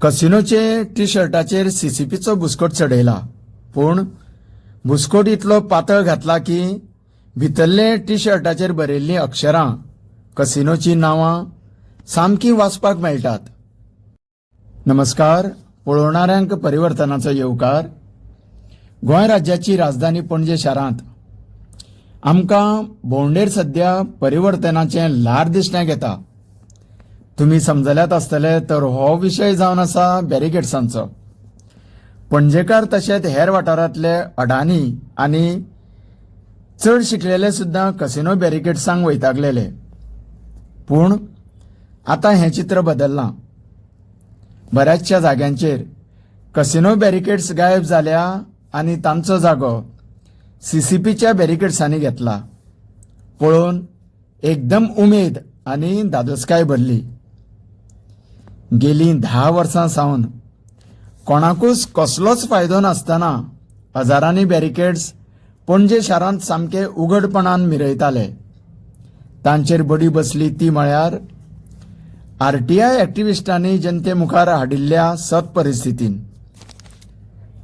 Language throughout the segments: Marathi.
कसिनोचे टी शर्टाचेर सीसीपीचो बुस्कोट चढयला, पूण बुस्कोट इतलो पातळ घातला की भितरले टी शर्टाचेर बरयल्लीं अक्षरां, कसिनोची नांवां सामकी वाचपाक मेळटात. नमस्कार. पळोवणाऱ्यांक परिवर्तनाचो येवकार. गोंय राज्याची राजधानी पणजे शारांत आमकां भोंवडेर सध्या परिवर्तनाचें ल्हार दिसण्याक येता. तुम्ही समजल्यात आसतले तर हो विशय जावन आसा बॅरिकेड्सांचो. पणजेकार तशेंच हेर वाठारांतले अडाणी आनी चड शिकलेले सुद्दां कसिनो बॅरिकेड्सांक वैतागलेले. पूण आतां हें चित्र बदल्लां. बऱ्याचशा जाग्यांचेर कसिनो बॅरिकेड्स गायब जाल्या आनी तांचो जागो सीसीपीच्या बॅरिकेड्सांनी घेतला. पळोवन एकदम उमेद आनी धादोसकाय भरली. गेलीं 10 वर्सां सावन कोणाकूच कसलोच फायदो नासतना हजारांनी बॅरिकेड्स पणजे शारांत सामके उघडपणान मिरयताले. तांचेर बडी बसली ती म्हळ्यार आरटीआय एक्टिविस्टांनी जनते मुखार हाडिल्ल्या सत परिस्थितीन.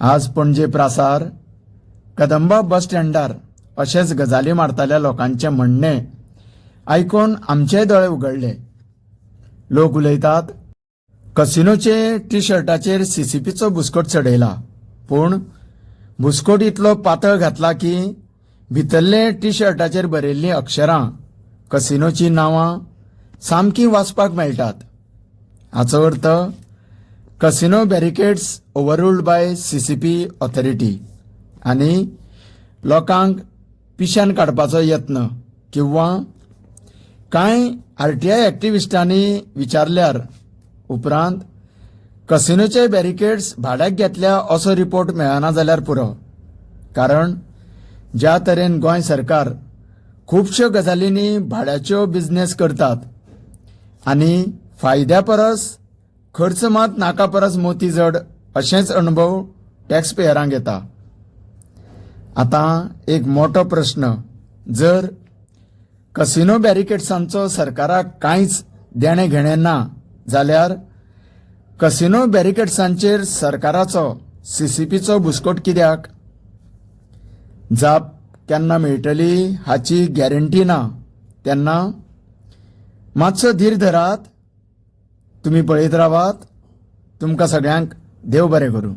आज पणजे प्रासार, कदंबा बस स्टँडार अशेच गजाली मारताल्या लोकांचे म्हणणे आयकून आमचेय दोळे उगडले. लोक उलयतात, कसिनोचे टी शर्टाचेर सीसीपीचो बुस्कोट चढयला, पूण बुस्कोट इतलो पातळ घातला की भितरले टी शर्टाचेर बरयल्लीं अक्षरां, कसिनोची नांवां सामकी वाचपाक मेळटात. हाचो अर्थ casino barricades overruled by CCP authority आनी लोकांक पिश्यान काडपाचो यत्न किंवा कांय आरटीआय एक्टिविस्टांनी विचारल्यार उपरांत कसिनोचे बॅरिकेड्स भाड्याक घेतल्या असो रिपोर्ट मेळना जाल्यार पुरो. कारण ज्या तरेन गोंय सरकार खुबश्यो गजालींनी भाड्याच्यो बिझनेस करतात आनी फायद्या परस खर्च मात नाका परस मोती जड अशेंच अणभव टॅक्स पेयरांक येता. आतां एक मोठो प्रश्न, जर कसिनो बॅरिकेड्सांचो सरकाराक कांयच देणें घेणें ना जाल्यार कसिनो बॅरिकेड्सांचेर सरकाराचो सीसीपीचो बुस्कोट कित्याक? जाप केन्ना मेळटली हाची गॅरंटी ना. तेन्ना मातसो धीर धरात. तुमी पळयत रावात. तुमकां सगळ्यांक देव बरें करूं.